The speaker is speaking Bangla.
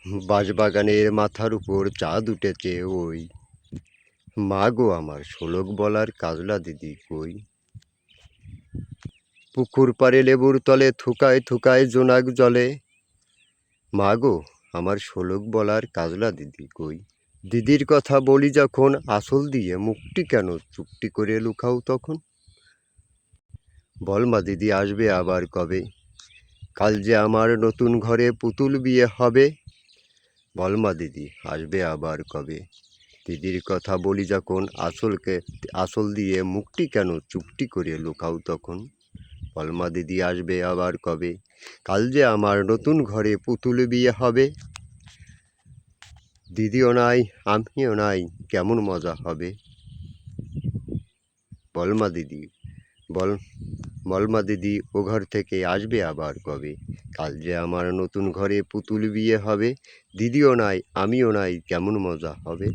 বাঁশবাগানের মাথার উপর চাঁদ উঠেছে ওই, মা গো আমার শোলক বলার কাজলা দিদি কই। পুকুর পাড়ে লেবুর তলে থুকায় থুকায় জোনাক জলে, মা গো আমার শোলক বলার কাজলা দিদি কই। দিদির কথা বলি যখন আসল দিয়ে মুখটি কেন চুপটি করে লুকাও তখন। বল মা দিদি আসবে আবার কবে, কাল যে আমার নতুন ঘরে পুতুল বিয়ে হবে। বল মা দিদি আসবে আবার কবে, দিদির কথা বলি যখন আসল দিয়ে মুখটি কেন চুপটি করে লুকাও তখন। বল মা দিদি আসবে আবার কবে, কাল যে আমার নতুন ঘরে পুতুল বিয়ে হবে। দিদিও নাই আমিও নাই কেমন মজা হবে। বল মা দিদি বল বল মা দিদি ও ঘর থেকে আসবে আবার কবে, কাল যে আমার নতুন ঘরে পুতুল বিয়ে হবে। দিদিও নাই আমিও নাই কেমন মজা হবে।